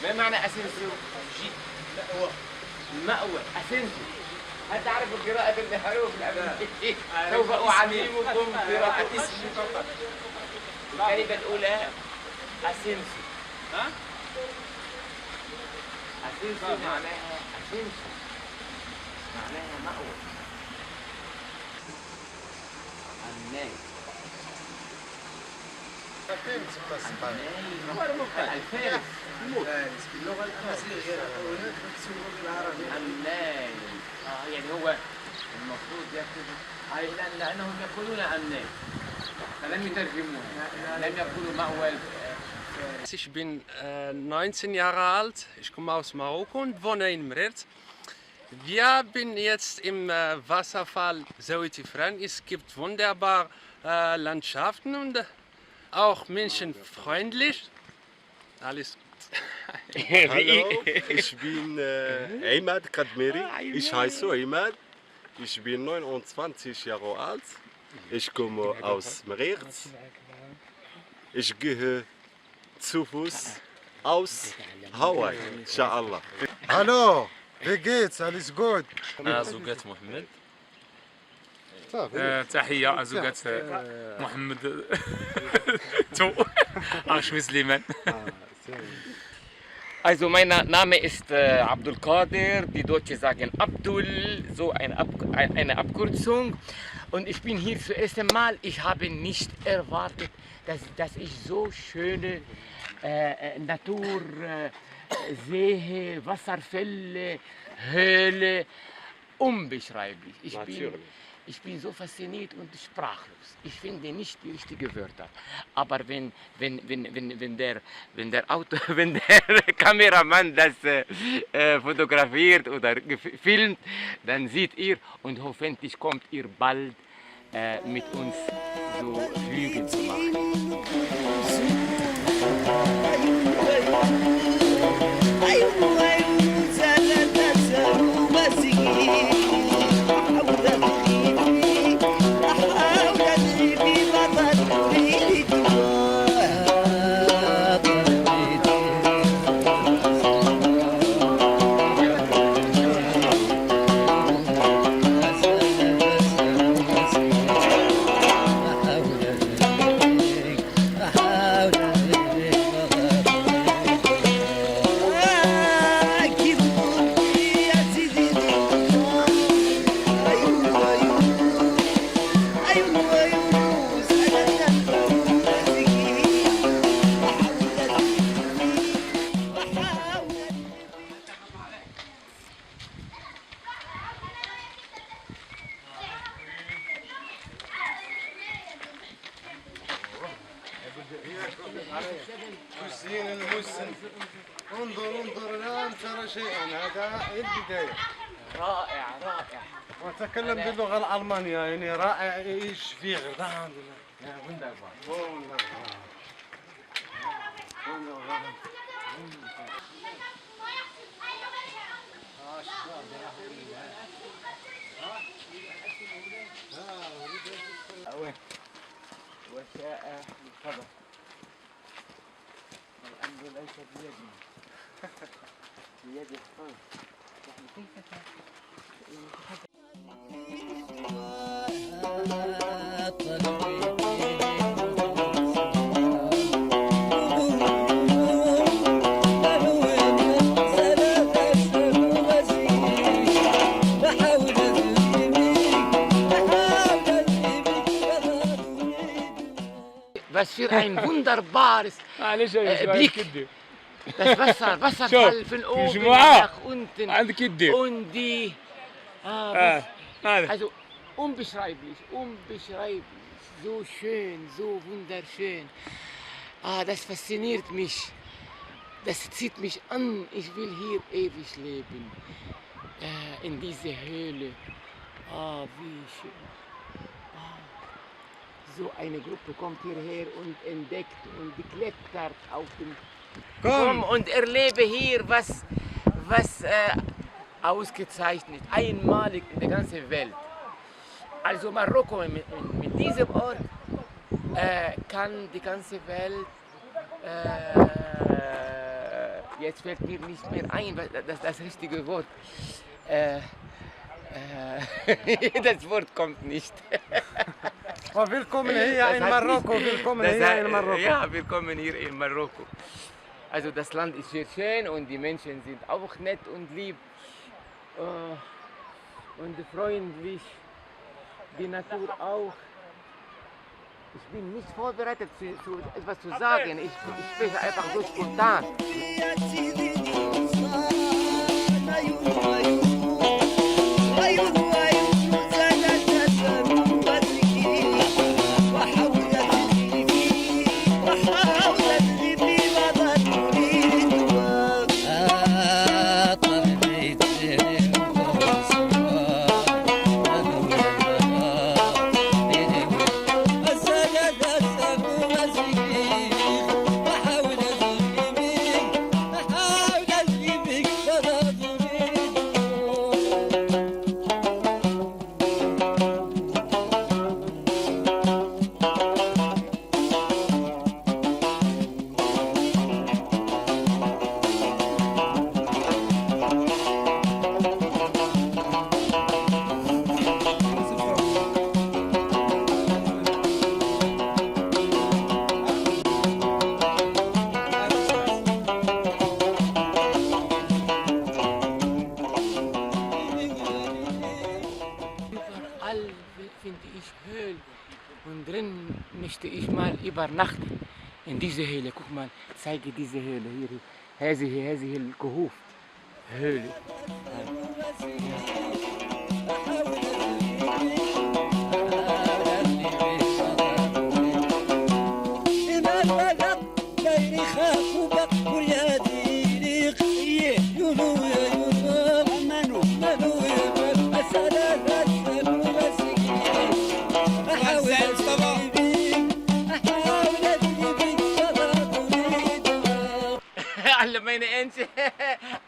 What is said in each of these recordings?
ما معنى اسنسيو؟ جي مأوى اسنسيو. هل تعرف القراءة بالحروف الأمريكية؟ سوف أعلمكم قراءة اسمي فقط. الكلمة الأولى اسنسيو. ها؟ اسنسيو معناها اسنسيو. معناها مأوى. الناي. الفارس باللغة الأمازيغية هناك يكتبوا بالعربية. الناي. يعني هو المفروض يكتب لأنهم يقولون الناي فلم يترجموها لم يقولوا مأوى. Ich bin 19 Jahre alt, ich komme aus Marokko und wohne in Mrert. Wir sind jetzt im Wasserfall Zouitifren. Es gibt wunderbare Landschaften und auch menschenfreundlich. Alles gut. Hallo, ich bin Imad Kadmiri. Ich heiße Imad. Ich bin 29 Jahre alt. Ich komme aus Mrert. Ich gehe zu Fuß aus Hawaii, inshallah. Hallo, wie geht's? Alles gut? أنا زوجة محمد. تحية زوجة محمد تو عشوي سليمان. Also mein Name ist Abdul Qadir, die Deutschen sagen Abdul, so eine Abkürzung. Und ich bin hier zum ersten Mal. Ich habe nicht erwartet, dass ich so schöne Natur sehe, Wasserfälle, Höhle, unbeschreiblich. Ich bin so fasziniert und sprachlos. Ich finde nicht die richtigen Wörter. Aber wenn der Kameramann das fotografiert oder filmt, dann seht ihr und hoffentlich kommt ihr bald mit uns so Flüge zu machen. حسين المسن. انظر الآن ترى شيئا، هذا البداية. رائع رائع. وأتكلم باللغة الألمانية، يعني رائع. إيش في غردان. وشاء القدر والأمر ليس بيدنا بيد الخلق. يعني كيف Was für ein wunderbares Blick. Das Wasserfall von oben nach unten. Und die... also unbeschreiblich, so schön, so wunderschön. Das fasziniert mich. Das zieht mich an. Ich will hier ewig leben. In dieser Höhle. Wie schön. So eine Gruppe kommt hierher und entdeckt und klettert auf dem... Komm und erlebe hier was ausgezeichnet, einmalig in der ganzen Welt. Also Marokko mit diesem Ort kann die ganze Welt Jetzt fällt mir nicht mehr ein, das richtige Wort. Das Wort kommt nicht. Willkommen hier in Marokko. Willkommen hier in Marokko. Ja, willkommen hier in Marokko. Also das Land ist sehr schön und die Menschen sind auch nett und lieb und freundlich. Die Natur auch. Ich bin nicht vorbereitet, etwas zu sagen. Ich spreche einfach so spontan. Überall finde ich Höhlen und drin möchte ich mal übernachten. In diese Höhle, guck mal, zeige diese Höhle hier. هذه الكهوف Höhle.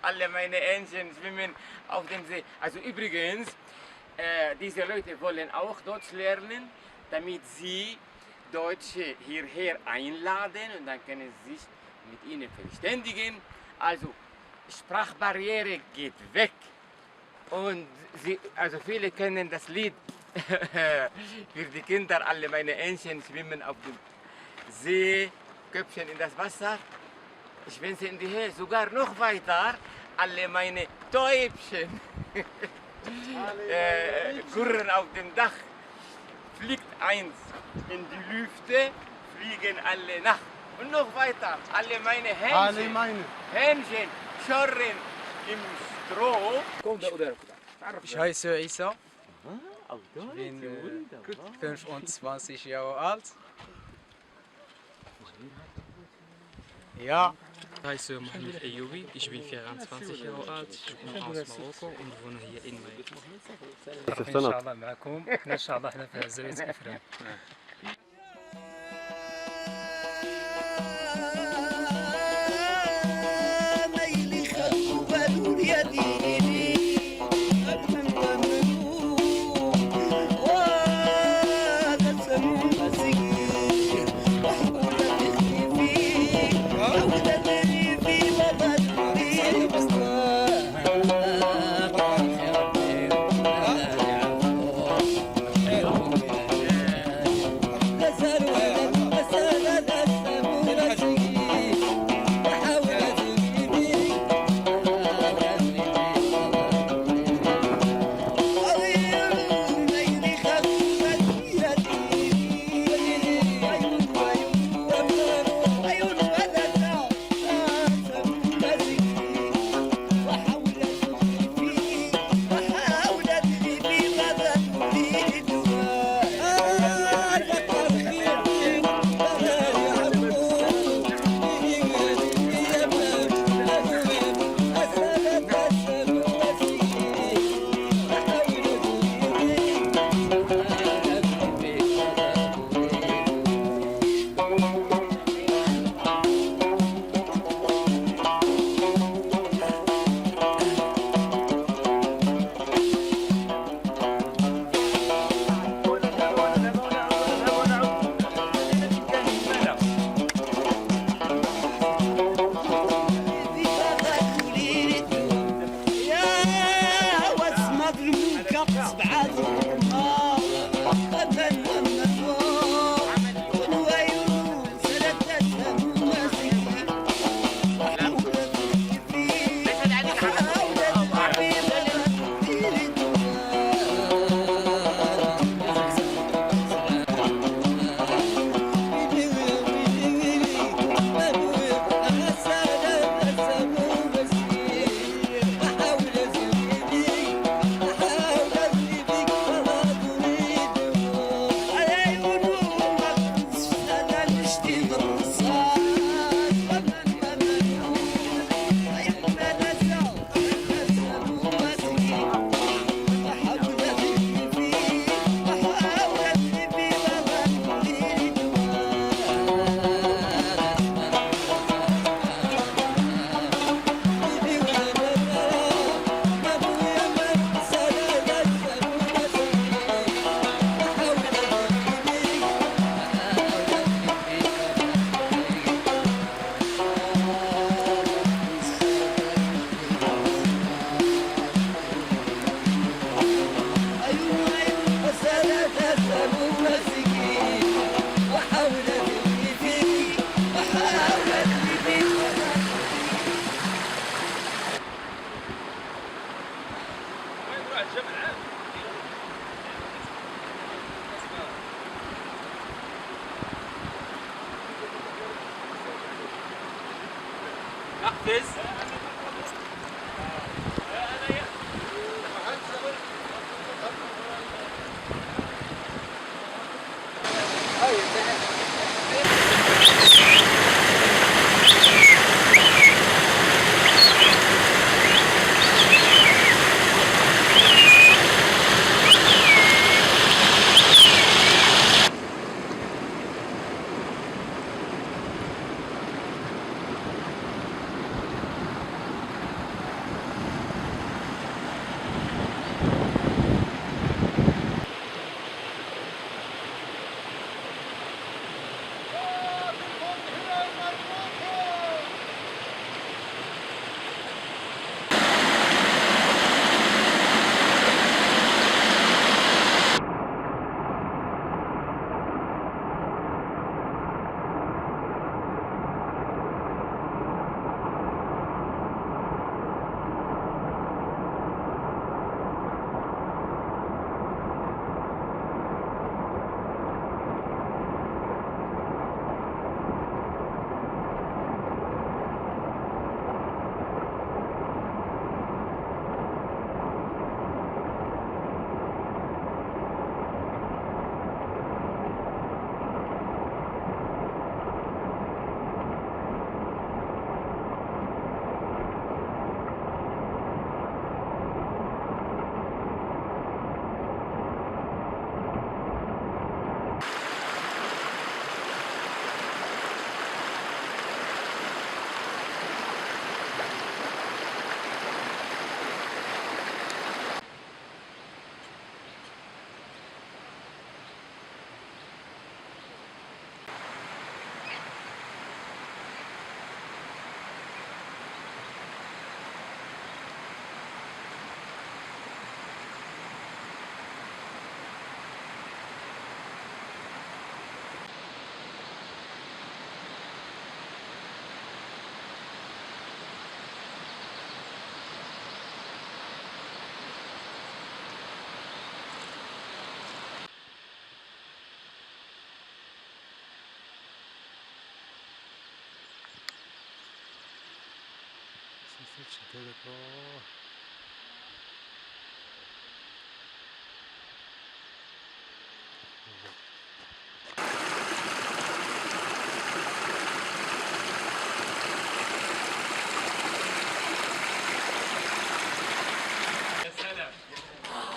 Alle meine Entchen schwimmen auf dem See. Also übrigens, diese Leute wollen auch Deutsch lernen, damit sie Deutsche hierher einladen und dann können sie sich mit ihnen verständigen. Also Sprachbarriere geht weg und also viele kennen das Lied für die Kinder. Alle meine Entchen schwimmen auf dem See, Köpfchen in das Wasser. Ich schwänze in die Höhe, sogar noch weiter, alle meine Täubchen kurren auf dem Dach. Fliegt eins in die Lüfte, fliegen alle nach. Und noch weiter, alle meine Hähnchen schorren im Stroh. Ich heiße Isa, ich bin 25 Jahre alt. Ja. Ich heiße Mohamed Ayoubi, ich bin 24 Jahre alt, ich komme aus Marokko und wohne hier in Mainz. إن شاء الله معكم، إن شاء الله إحنا في زاوية إفران.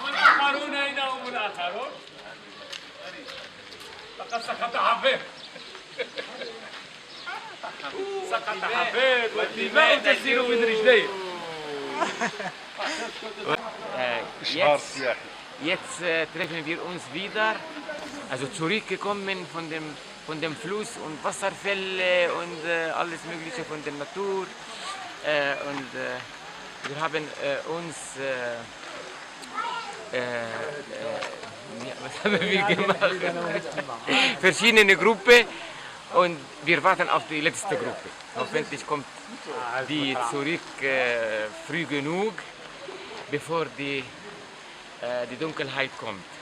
والآخرون أين هم الآخرون؟ لقد سقط حفيظ سقط حفيظ والدماء تسير من رجليه. Jetzt treffen wir uns wieder, also zurückgekommen von dem Fluss und Wasserfälle und alles Mögliche von der Natur. Und wir haben uns was haben wir gemacht? Verschiedene Gruppen und wir warten auf die letzte Gruppe. Hoffentlich kommt die zurück früh genug, bevor die Dunkelheit kommt.